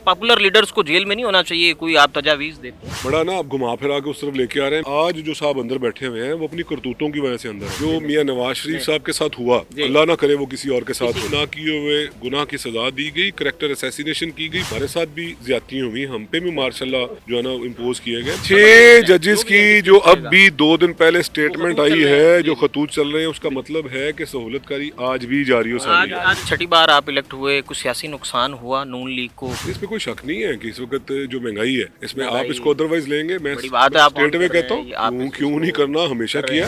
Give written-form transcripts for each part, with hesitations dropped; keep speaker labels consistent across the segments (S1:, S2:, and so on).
S1: Popular leaders को jail में नहीं होना चाहिए, कोई आप तजावीज देते हैं?
S2: बड़ा ना आप घुमा फिरा के उस तरफ लेके आ रहे हैं। आज जो साहब अंदर बैठे हुए हैं वो अपनी करतूतों की वजह से अंदर है। जो मियां नवाज शरीफ साहब के साथ हुआ, अल्लाह ना करे वो किसी और के साथ हो। ना किए हुए गुनाह की सजा दी गई, करैक्टर असैसिनेशन की गई, हमारे साथ भी ज्यादती हुई, हम पे भी मार्शल्लाह जो है ना इम्पोज किए गए। 6 जजेस की जो अब भी 2 दिन पहले स्टेटमेंट आई है, जो खतूत चल रहे हैं, उसका मतलब है कि सहूलतकारी आज भी जारी हो
S1: आज
S2: सारी।
S1: आज छठी बार आप इलेक्ट हुए, कुछ सियासी नुकसान हुआ नून लीग को?
S2: इसमें कोई शक नहीं है कि इस वक्त जो महंगाई है, इसमें आप इसको अदरवाइज लेंगे, मैं
S1: बड़ी बात है, आप
S2: स्टेट वे
S1: कर रहे
S2: कहता
S1: हैं, आप
S2: हूँ क्यों नहीं करना, हमेशा किया।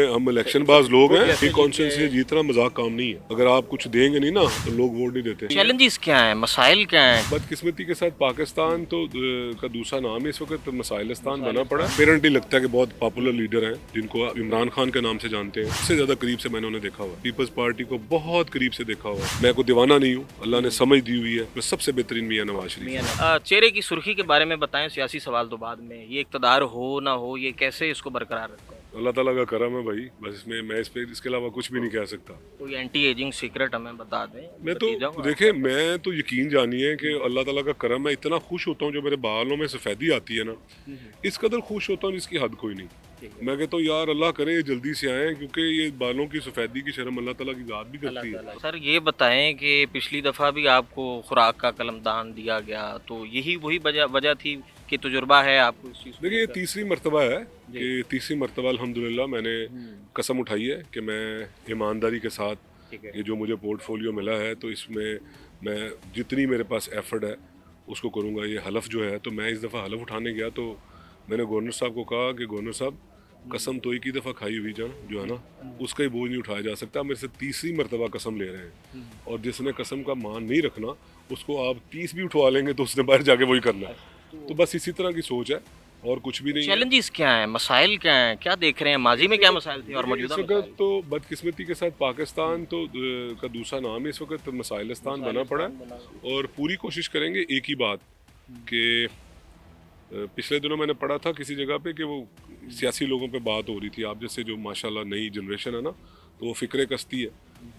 S2: हम इलेक्शन बाज लोग हैं, ये कॉन्स्टिट्यूंसी से जीतना मजाक काम नहीं है। अगर आप कुछ देंगे नहीं ना तो लोग वोट नहीं देते।
S1: चैलेंजेस क्या हैं, मसाइल क्या हैं?
S2: बदकिस्मती के साथ पाकिस्तान तो का दूसरा नाम है इस वक्त मसाइलिस्तान बना पड़ा। पेरेंटली लगता है कि बहुत पॉपुलर लीडर हैं जिनको आप इमरान खान के नाम से जानते हैं, इससे ज्यादा करीब से मैंने उन्हें देखा हुआ, पीपल्स पार्टी को बहुत करीब से देखा हुआ। मैं कोई दीवाना नहीं हूँ, अल्लाह ने समझ दी हुई है। मैं सबसे बेहतरीन मियां नवाज शरीफ।
S1: चेहरे की सुर्खी के बारे में बताएं, सियासी सवाल तो बाद में, ये इक़्तिदार हो ना हो, ये कैसे इसको बरकरार रखते हैं?
S2: अल्लाह ताला का करम है भाई, बस इसमें मैं इसके अलावा कुछ भी नहीं कह सकता।
S1: कोई एंटी एजिंग सीक्रेट हमें बता दें।
S2: मैं तो देखें, मैं तो यकीन जानिए कि अल्लाह ताला का करम है। इतना खुश होता हूँ जो मेरे बालों में सफ़ेदी आती है ना, इस कदर खुश होता हूँ जिसकी हद कोई नहीं। मैं कहता हूँ यार अल्लाह करे ये जल्दी से आए, क्योंकि ये बालों की सफ़ेदी की शर्म अल्लाह ताला की ज़ात भी करती है।
S1: सर ये बताएं कि पिछली दफ़ा भी आपको खुराक का कलमदान दिया गया, तो यही वही वजह थी कि तजुर्बा है आपको इस चीज़ को?
S2: देखिए ये तीसरी मरतबा है कि तीसरी मरतबा अल्हम्दुलिल्लाह मैंने कसम उठाई है कि मैं ईमानदारी के साथ ये जो मुझे पोर्टफोलियो मिला है, तो इसमें मैं जितनी मेरे पास एफर्ट है उसको करूँगा। ये हलफ जो है, तो मैं इस दफ़ा हलफ उठाने गया तो मैंने गवर्नर साहब को कहा कि गवर्नर साहब, कसम तो एक ही दफ़ा खाई हुई जान जो है ना, उसका ही बोझ नहीं उठाया जा सकता। मेरे से तीसरी मरतबा कसम ले रहे हैं, और जिसने कसम का मान नहीं रखना उसको आप 30 भी उठवा लेंगे तो उसने बाहर जाके वही करना है। तो बस इसी तरह की सोच है और कुछ भी नहीं है।
S1: चैलेंजेस क्या हैं, मसाइल क्या हैं, क्या देख रहे हैं, माजी में क्या मसाइल थे और मौजूदा
S2: इस वक्त तो बदकिस्मती के साथ पाकिस्तान तो का दूसरा नाम है, इस वक्त मसाइलिस्तान बना पड़ा है। और पूरी कोशिश करेंगे एक ही बात कि पिछले दिनों मैंने पढ़ा था किसी जगह पे कि वो सियासी लोगों पे बात हो रही थी, आप जैसे जो माशाल्लाह नई जनरेशन है ना, तो वो फिक्र कस्ती है,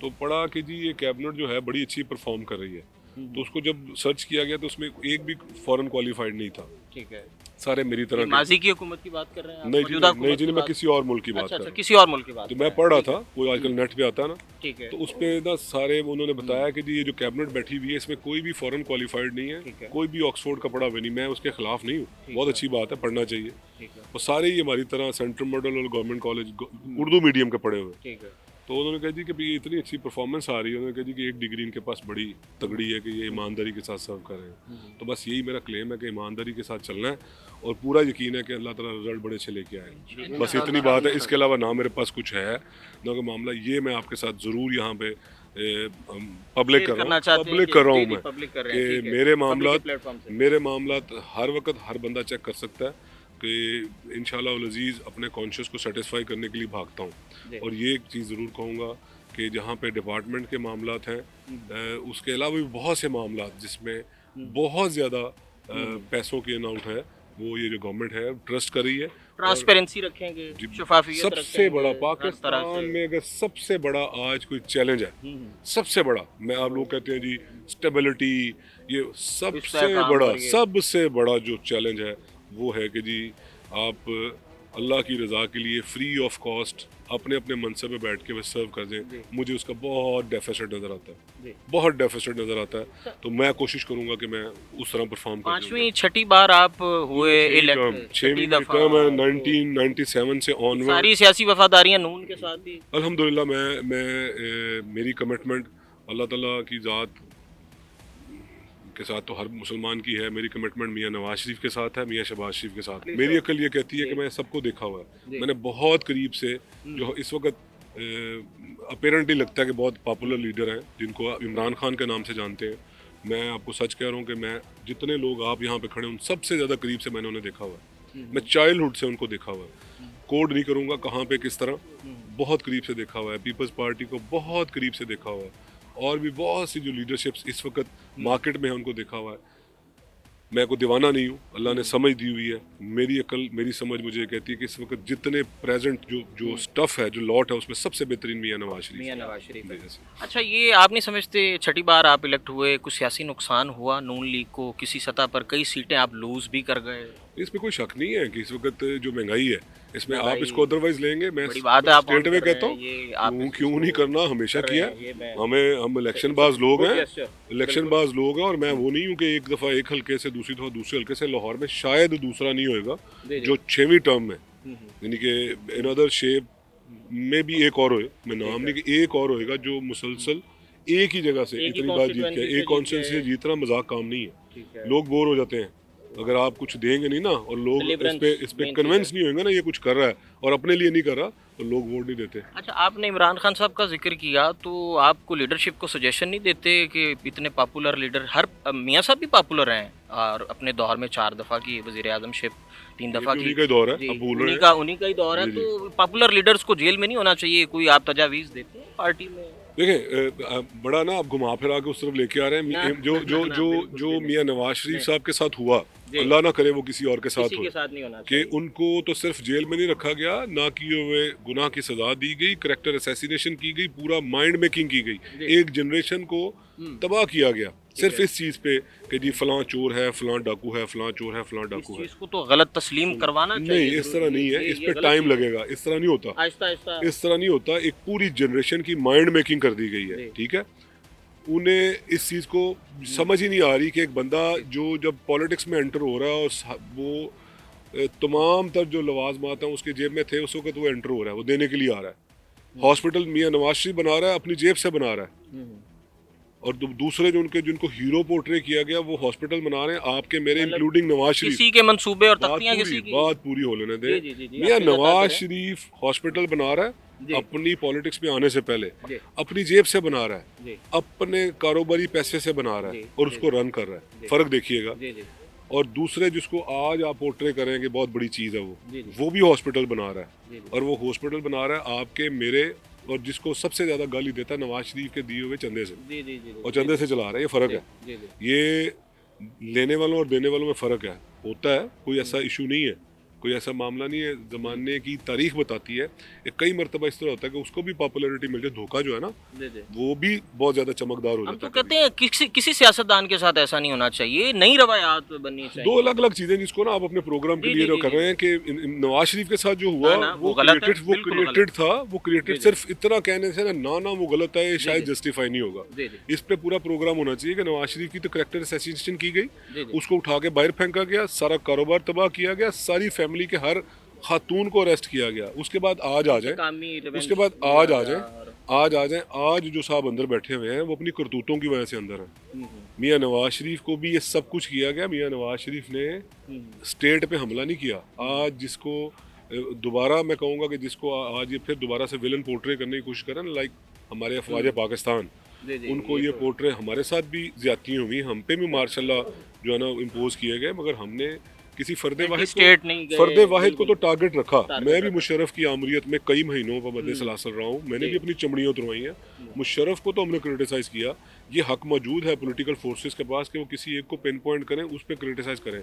S2: तो पढ़ा कि जी ये कैबिनेट जो है बड़ी अच्छी परफॉर्म कर रही है। तो उसको जब सर्च किया गया तो उसमें एक भी फॉरेन क्वालिफाइड नहीं था।
S1: ठीक है,
S2: सारे मेरी तरह के।
S1: माजी की हुकूमत की बात कर रहे हैं आप?
S2: नहीं जी,
S1: मौजूदा
S2: नहीं
S1: हुकूमत
S2: जी,
S1: की
S2: मैं
S1: बात?
S2: किसी और मुल्क की बात
S1: अच्छा
S2: कर
S1: अच्छा,
S2: रहा हूँ।
S1: किसी और मुल्क की बात
S2: तो
S1: कर
S2: मैं
S1: रहे
S2: पढ़ रहा
S1: हैं।
S2: था, वो आजकल नेट पे आता है ना,
S1: ठीक है,
S2: तो उस पे ना सारे उन्होंने बताया कि जी ये जो कैबिनेट बैठी हुई है इसमें कोई भी फॉरेन क्वालिफाइड नहीं है, कोई भी ऑक्सफोर्ड का पढ़ा हुआ नहीं। मैं उसके खिलाफ नहीं हूँ, बहुत अच्छी बात है, पढ़ना चाहिए।
S1: ठीक है,
S2: और सारे ही हमारी तरह सेंट्रल मॉडल और गवर्नमेंट कॉलेज उर्दू मीडियम के पढ़े हुए।
S1: ठीक है।
S2: तो उन्होंने कहा जी कि ये इतनी अच्छी परफॉर्मेंस आ रही है, उन्होंने कहा जी कि एक डिग्री इनके पास बड़ी तगड़ी है कि ये ईमानदारी के साथ सर्व कर रहे हैं। तो बस यही मेरा क्लेम है कि ईमानदारी के साथ चलना है, और पूरा यकीन है कि अल्लाह ताला रिजल्ट बड़े अच्छे लेके आए। बस इतनी बात है, इसके अलावा ना मेरे पास कुछ है ना कोई मामला। ये मैं आपके साथ ज़रूर यहाँ पे पब्लिक कर रहा हूँ, पब्लिक कर रहा हूँ मैं कि मेरे मामला हर वक्त हर बंदा चेक कर सकता है कि इंशाल्लाह उल अज़ीज़ अपने कॉन्शियस को सेटिस्फाई करने के लिए भागता हूँ। और ये एक चीज़ ज़रूर कहूँगा कि जहाँ पे डिपार्टमेंट के मामलात हैं, उसके अलावा भी बहुत से मामलात जिसमें बहुत ज़्यादा पैसों की अनाउंट है, वो ये जो गवर्नमेंट है ट्रस्ट कर रही है।
S1: ट्रांसपेरेंसी रखेंगे, शफाफियत
S2: सबसे बड़ा
S1: रखेंगे,
S2: पाकिस्तान में अगर सबसे बड़ा आज कोई चैलेंज है, सबसे बड़ा, मैं आप लोग कहते हैं जी स्टेबिलिटी, ये सबसे बड़ा जो चैलेंज है वो है कि जी आप अल्लाह की रज़ा के लिए फ्री ऑफ कॉस्ट अपने अपने मनसब में बैठ के बस सर्व कर दें। मुझे उसका बहुत डेफिसिट नज़र आता है, बहुत डेफिसिट नज़र आता है। तो मैं कोशिश करूंगा कि मैं उस तरह परफॉर्म करूँ।
S1: पांचवी छठी बार आप हुए इलेक्ट,
S2: 6वीं टर्म है 1997 से ऑनवर्ड।
S1: सारी सियासी वफादारियां नून के साथ ही
S2: अल्हम्दुलिल्लाह मेरी कमिटमेंट अल्लाह ताला की ज़ात के साथ तो हर मुसलमान की है, मेरी कमिटमेंट मियां नवाज शरीफ के साथ है, मियां शहबाज शरीफ के साथ। मेरी अकल ये कहती है कि मैं सबको देखा हुआ है, मैंने बहुत करीब से जो इस वक्त अपेरेंटली लगता है कि बहुत पॉपुलर लीडर हैं जिनको इमरान खान के नाम से जानते हैं। मैं आपको सच कह रहा हूँ कि मैं जितने लोग आप यहाँ पे खड़े उन सबसे ज़्यादा करीब से मैंने उन्हें देखा हुआ है। मैं चाइल्डहुड से उनको देखा हुआ है, कोड नहीं करूँगा कहाँ पे किस तरह, बहुत करीब से देखा हुआ है। पीपल्स पार्टी को बहुत करीब से देखा हुआ है, और भी बहुत सी जो लीडरशिप्स इस वक्त मार्केट में है उनको देखा हुआ है। मैं कोई दीवाना नहीं हूँ, अल्लाह ने समझ दी हुई है। मेरी अकल, मेरी समझ मुझे कहती है कि इस वक्त जितने प्रेजेंट जो स्टफ है, जो लॉट है, उसमें सबसे बेहतरीन मियां नवाज शरीफ
S1: मियां
S2: है।
S1: नवाज शरीफ है।
S2: जैसे
S1: अच्छा, ये आप नहीं समझते छठी बार आप इलेक्ट हुए, कुछ सियासी नुकसान हुआ नून लीग को, किसी सतह पर कई सीटें आप लूज भी कर गए?
S2: इसमें कोई शक नहीं है कि इस वक्त जो महंगाई है, इसमें आप
S1: महंगाई
S2: इसको अदरवाइज लेंगे, मैं
S1: बड़ी बात है, आप ऑन
S2: स्टेट में
S1: कर रहे
S2: कहता
S1: हैं,
S2: हूँ
S1: ये आप
S2: क्यों
S1: इस
S2: क्यों
S1: चीज़
S2: नहीं
S1: को
S2: करना, हमेशा
S1: कर रहे
S2: किया
S1: हैं, ये मैं
S2: हम इलेक्शन बाज लोग
S1: गुड
S2: हैं,
S1: gesture,
S2: इलेक्शन
S1: बिल्कुल।
S2: बाज लोग हैं, और मैं वो नहीं हूँ कि एक दफ़ा एक हल्के से दूसरी दफ़ा दूसरे हल्के से। लाहौर में शायद दूसरा नहीं होएगा
S1: जी, जी।
S2: जो 6वीं टर्म में,
S1: हम्म,
S2: यानी कि इन अदर शेप में भी एक और होए, मैं नाम नहीं कि एक और होएगा जो मुसलसल एक ही जगह से
S1: एक ही
S2: इतनी बार जीत
S1: constituency
S2: गया।
S1: से
S2: एक
S1: जीत
S2: कॉन्स्टिट्यूंसी से
S1: गए।
S2: जीतना मजाक काम नहीं है,
S1: ठीक है।
S2: लोग बोर हो जाते हैं अगर आप कुछ देंगे नहीं ना, और लोग
S1: Deliverance
S2: इस पे
S1: main चीज़
S2: कन्विंस
S1: है।
S2: नहीं होंगे ना ये कुछ कर रहा है और अपने लिए नहीं कर रहा, तो लोग वोट नहीं देते।
S1: अच्छा, आपने इमरान खान साहब का जिक्र किया, तो आपको लीडरशिप को सजेशन नहीं देते कि इतने पॉपुलर लीडर, हर मियाँ साहब भी पॉपुलर हैं और अपने दौर में 4 दफ़ा की वज़ीर आज़मशिप, 3
S2: ये
S1: दफ़ा
S2: भी
S1: की।
S2: उन्हीं का ही दौर है,
S1: जी,
S2: अब भूल रहे
S1: उन्हीं का ही दौर है,
S2: जी, जी।
S1: तो पॉपुलर लीडर्स को जेल में नहीं होना चाहिए, कोई आप तजावीज़ देते हैं पार्टी में?
S2: देखें, बड़ा ना आप घुमा फिरा के उस तरफ लेके आ रहे
S1: ना,
S2: हैं। जो जो
S1: ना,
S2: जो
S1: बिल्कुल
S2: जो
S1: भी नहीं।
S2: मियां नवाज शरीफ
S1: नहीं।
S2: साहब के साथ हुआ,
S1: जी।
S2: अल्लाह ना करे वो किसी और के साथ
S1: किसी
S2: हो,
S1: के साथ नहीं होना
S2: कि
S1: चाहिए।
S2: उनको तो सिर्फ जेल में नहीं रखा गया, ना किए हुए गुनाह की सजा दी गई, करेक्टर असैसिनेशन की गई, पूरा माइंड मेकिंग की
S1: जी।
S2: गई, एक जनरेशन को तबाह किया गया सिर्फ
S1: है।
S2: इस चीज़ पे कि जी फलां चोर है, फलां डाकू है, फलां चोर है, फलां
S1: इस
S2: डाकू है।
S1: चीज़ को तो गलत तस्लीम करवाना चाहिए।
S2: नहीं, इस तरह
S1: ज़रूर,
S2: नहीं है,
S1: ये
S2: इस पे
S1: गलत
S2: टाइम
S1: चीज़ है।
S2: लगेगा, इस तरह नहीं होता,
S1: आहिस्ता आहिस्ता।
S2: इस तरह नहीं होता। एक पूरी जनरेशन की माइंड मेकिंग कर दी गई है,
S1: जी।
S2: ठीक है। उन्हें इस चीज़ को समझ ही नहीं आ रही कि एक बंदा जो जब पॉलिटिक्स में एंटर हो रहा है और वो तमाम तर जो लवाजमात हैं उसके जेब में थे, उस वक्त वो एंटर हो रहा है, वो देने के लिए आ रहा है। हॉस्पिटल मियां नवाज शरीफ बना रहा है, अपनी जेब से बना रहा है, और दूसरे जो उनके जिनको हीरो पोर्ट्रे किया गया वो हॉस्पिटल बना रहे हैं, आपके मेरे
S1: मतलब
S2: इंक्लूडिंग नवाज शरीफ।
S1: किसी के मंसूबे और
S2: बात
S1: तख्तियां
S2: पूरी
S1: किसी की।
S2: बात पूरी हो लेने
S1: जी, जी,
S2: दे।
S1: जी, जी,
S2: मियां
S1: आप बताते
S2: नवाज
S1: रहे।
S2: शरीफ हॉस्पिटल बना रहा
S1: जी।
S2: है अपनी पॉलिटिक्स में आने से पहले,
S1: जी।
S2: अपनी जेब से बना रहा है,
S1: जी।
S2: अपने कारोबारी पैसे से बना रहा है,
S1: जी,
S2: और
S1: जी।
S2: उसको रन कर रहा है।
S1: जी।
S2: फर्क देखिएगा।
S1: जी, जी,
S2: और दूसरे जिसको आज आप पोर्ट्रे करेंगे बहुत बड़ी चीज़ है,
S1: जी, जी।
S2: वो भी हॉस्पिटल बना रहा
S1: जी,
S2: है,
S1: जी।
S2: और वो हॉस्पिटल बना रहा है आपके मेरे, और जिसको सबसे ज़्यादा गाली देता है नवाज शरीफ के दिए हुए चंदे से,
S1: जी, जी, जी,
S2: और चंदे से चला रहा है। ये फ़र्क है,
S1: जी, जी।
S2: ये लेने वालों और देने वालों में फ़र्क है, होता है, कोई ऐसा इशू नहीं है, कोई ऐसा मामला नहीं है। ज़माने की तारीख बताती है कि कई मरतबा इस तरह होता है कि उसको भी पॉपुलैरिटी मिल जाए, धोखा जो है ना
S1: जी, जी।
S2: वो भी बहुत ज़्यादा चमकदार हो
S1: हम
S2: जाता
S1: तो
S2: है।
S1: कहते हैं किसी सियासतदान के साथ ऐसा नहीं होना चाहिए, नई रवायात बननी चाहिए।
S2: दो अलग अलग चीजें जिसको ना आप अपने प्रोग्राम के
S1: जी,
S2: लिए
S1: जी,
S2: जो
S1: जी,
S2: कर
S1: जी।
S2: रहे हैं कि नवाज शरीफ के साथ जो हुआ
S1: ना,
S2: वो
S1: वो गलत है, बिल्कुल
S2: क्रिएटेड था, वो
S1: जी,
S2: क्रिएटेड
S1: जी।
S2: सिर्फ इतना कहने से ना वो गलत है, ये शायद
S1: जी।
S2: जस्टिफाई नहीं होगा।
S1: जी, जी।
S2: इस पे पूरा प्रोग्राम होना चाहिए कि नवाज शरीफ की तो करेक्टर असैसिनेशन की
S1: जी,
S2: गई,
S1: जी।
S2: उसको उठा के बाहर फेंका गया, सारा कारोबार तबाह किया गया, सारी फैमिली के हर खातून को अरेस्ट किया गया। उसके बाद आज आ जाए, उसके बाद आज आ जाए, आज जो साहब अंदर बैठे हुए हैं वो अपनी करतूतों की वजह से अंदर हैं। मियां नवाज शरीफ को भी ये सब कुछ किया गया। मियां नवाज शरीफ ने स्टेट पे हमला नहीं किया। आज जिसको दोबारा मैं कहूँगा कि जिसको आज ये फिर दोबारा से विलन पोर्ट्रे करने की कोशिश करें, लाइक हमारे अफवाज पाकिस्तान, उनको ये पोर्ट्रे हमारे साथ भी ज्यादतियाँ हुई, हम पे भी मार्शाल्लाह जो है ना इम्पोज किए गए, मगर हमने किसी फ़र्द वाहिद को तो टारगेट रखा। मैं भी मुशर्रफ की आमरीत में कई महीनों पर बदले सलासल रहा हूँ, मैंने भी अपनी चमड़ियाँ उतरवाई हैं। मुशर्रफ को तो हमने क्रिटिसाइज़ किया, ये हक मौजूद है पॉलिटिकल फोर्सेस के पास कि वो किसी एक को पिन पॉइंट करें, उस पर क्रिटिसाइज़ करें।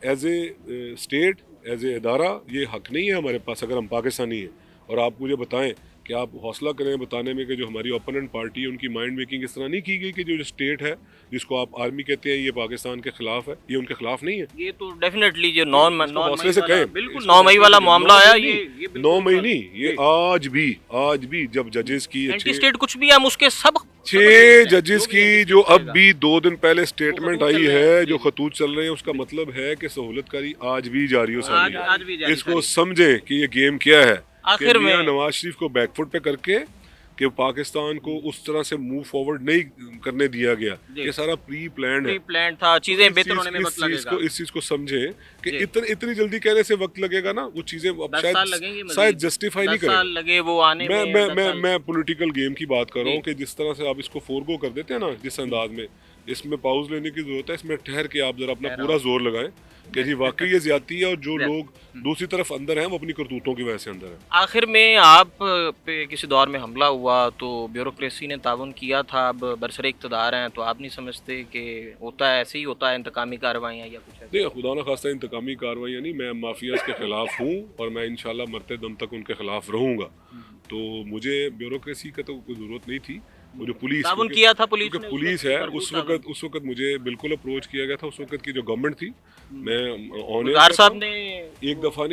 S2: As a state, as a इदारा ये हक नहीं है हमारे पास, अगर हम पाकिस्तानी हैं। और आप मुझे बताएं कि आप हौसला करें बताने में कि जो हमारी ओपोनेंट पार्टी है उनकी माइंड मेकिंग इस तरह नहीं की गई कि जो स्टेट है जिसको आप आर्मी कहते हैं ये पाकिस्तान के खिलाफ है, ये उनके खिलाफ नहीं है।
S1: ये तो डेफिनेटली जो
S2: हौसले से कहें,
S1: बिल्कुल 9 मई वाला मामला आया, ये
S2: 9 मई नहीं, ये आज भी जब जजेस की
S1: एंटी स्टेट कुछ भी हम उसके सब
S2: 6 जजेस की जो अब भी 2 दिन पहले स्टेटमेंट आई है, जो खतूत चल रहे हैं, उसका मतलब है कि सहूलतकारी आज भी जारी हो सारी है। इसको समझे कि ये गेम क्या है।
S1: आखिर में
S2: नवाज शरीफ को बैकफुट पे करके कि पाकिस्तान को उस तरह से मूव फॉरवर्ड नहीं करने दिया गया, ये सारा प्री प्लान
S1: था, चीजें बेहतर होने में वक्त लगेगा।
S2: इस चीज को समझे कि इतनी जल्दी कहने से वक्त लगेगा ना, वो चीजें शायद जस्टिफाई नहीं करें।
S1: लगे वो आने
S2: मैं पॉलिटिकल गेम की बात कर रहा हूँ कि जिस तरह से आप इसको फोरगो कर देते हैं ना, जिस अंदाज में, इसमें पाउज लेने की जरूरत है, इसमें ठहर के आप जरा अपना पूरा जोर लगाएं। कि जी वाकई ये ज्यादती है, और जो लोग दूसरी तरफ अंदर हैं वो अपनी करतूतों की वजह से अंदर हैं।
S1: आखिर में आप पे किसी दौर में हमला हुआ तो ब्यूरोक्रेसी ने ताउन किया था, अब बरसरे इक़्तिदार हैं, तो आप नहीं समझते कि होता है ऐसे ही होता है इंतकामी कार्रवाइयाँ या कुछ ऐसा?
S2: नहीं, खुदा न खास्ता इंतकामी कार्रवाई नहीं, मैं माफियाज के खिलाफ हूँ और मैं इंशाल्लाह मरते दम तक उनके खिलाफ रहूँगा। तो मुझे ब्यूरोक्रेसी का तो कोई ज़रूरत नहीं थी। वो जो पुलिस,
S1: ताउन
S2: क्योंकि
S1: किया था पुलिस
S2: क्योंकि
S1: ने
S2: पुलिस
S1: वक्त,
S2: है,
S1: भरपूर
S2: उस
S1: ताउन।
S2: वक्त मुझे बिल्कुल अप्रोच किया गया था। उस वक्त की जो गवर्नमेंट थी, मैं ऑन एयर
S1: गुलजार
S2: कहता
S1: साहब
S2: हूँ,
S1: ने
S2: एक दफ़ा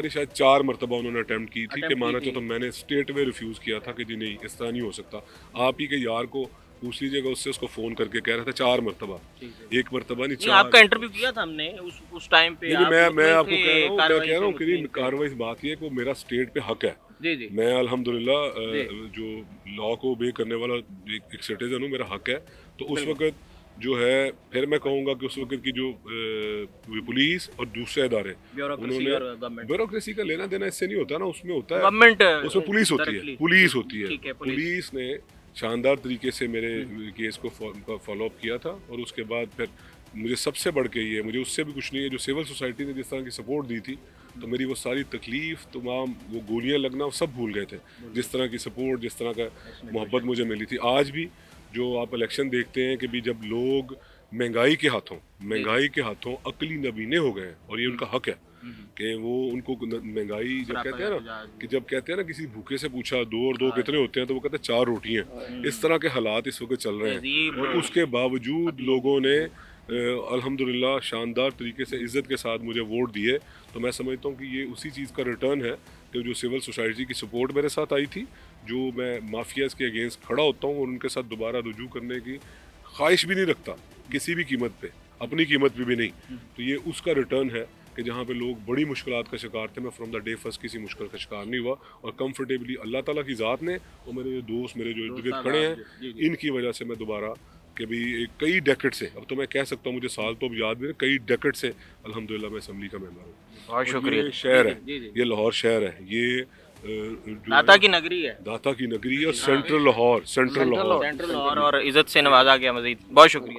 S2: नहीं शायद 4 मरतबा उन्होंने अटेम्प्ट की थी कि
S1: अटेम्प्ट की
S2: माना
S1: थी।
S2: तो मैंने स्टेट में रिफ्यूज़ किया था कि जी नहीं, इस तरह नहीं हो सकता। आप ही के यार को पूछ लीजिएगा, उससे उसको फ़ोन करके कह रहा था 4 मरतबा,
S1: ठीक है।
S2: एक मरतबा नहीं,
S1: नहीं,
S2: 4।
S1: आपका इंटरव्यू किया था हमने उस टाइम पे,
S2: नहीं,
S1: आप
S2: मैं
S1: मुतमईन
S2: आपको
S1: थे
S2: कह रहा हूँ,
S1: कार्रवाई से,
S2: कि
S1: मुतमईन थे।
S2: कार्रवाई बात ये है कि वो मेरा स्टेट पे हक है।
S1: जी जी
S2: मैं अल्हम्दुलिल्लाह
S1: जी,
S2: जो लॉ को ओबे करने वाला एक सिटीजन हूँ, मेरा हक है। तो उस
S1: बिल्कुल।
S2: वक्त जो है, फिर मैं कहूँगा कि उस वक्त की जो पुलिस और दूसरे इदारे,
S1: ब्यूरोक्रेसी
S2: उन्होंने
S1: और गवर्नमेंट,
S2: ब्यूरोक्रेसी का लेना देना इससे नहीं होता ना, उसमें होता है,
S1: गवर्नमेंट
S2: उसमें पुलिस होती है,
S1: डायरेक्टली।
S2: पुलिस होती है।
S1: ठीक है, पुलिस।
S2: पुलिस ने शानदार तरीके से मेरे केस को फॉलो अप किया था, और उसके बाद फिर मुझे सबसे बढ़ के ये, मुझे उससे भी कुछ नहीं है, जो सिविल सोसाइटी ने जिस तरह की सपोर्ट दी थी, तो मेरी वो सारी तकलीफ, तमाम वो गोलियां लगना, वो सब भूल गए थे। जिस तरह की सपोर्ट, जिस तरह का मोहब्बत मुझे मिली थी। आज भी जो आप इलेक्शन देखते हैं कि भी जब लोग महंगाई के हाथों अकली नबीने हो गए हैं, और ये उनका हक है कि वो उनको महंगाई, जब कहते हैं ना कि जब कहते हैं ना किसी भूखे से पूछा 2 और 2 कितने होते हैं, तो वो कहते हैं 4 रोटियां। इस तरह के हालात इस वक्त चल रहे हैं,
S1: तहजीब
S2: और उसके बावजूद लोगों ने अल्हम्दुलिल्लाह शानदार तरीके से इज़्ज़त के साथ मुझे वोट दिए। तो मैं समझता हूँ कि ये उसी चीज़ का रिटर्न है कि जो सिविल सोसाइटी की सपोर्ट मेरे साथ आई थी, जो मैं माफियाज के अगेंस्ट खड़ा होता हूँ और उनके साथ दोबारा रुजू करने की ख्वाहिश भी नहीं रखता किसी भी कीमत पे, अपनी कीमत पे भी नहीं। तो ये उसका रिटर्न है कि जहाँ पे लोग बड़ी मुश्किलात का शिकार थे, मैं फ्रॉम द डे फर्स्ट किसी मुश्किल का शिकार नहीं हुआ, और कंफर्टेबली अल्लाह ताला की ज़ात ने और मेरे जो दोस्त, मेरे जो इर्द गिर्द खड़े हैं, इनकी वजह से मैं दोबारा कि भी कई डेकेड से, अब तो मैं कह सकता हूँ, मुझे साल तो अब याद नहीं, कई डेकेड से अल्हम्दुलिल्लाह मैं असम्बली का मेंबर हूँ।
S1: बहुत
S2: और
S1: शुक्रिया।
S2: ये शहर है,
S1: जी, जी।
S2: ये लाहौर शहर है, ये जो
S1: दाता
S2: है,
S1: की नगरी है।
S2: दाता की नगरी है, और सेंट्रल लाहौर,
S1: सेंट्रल और इज्जत से नवाजा गया मजीद। बहुत शुक्रिया।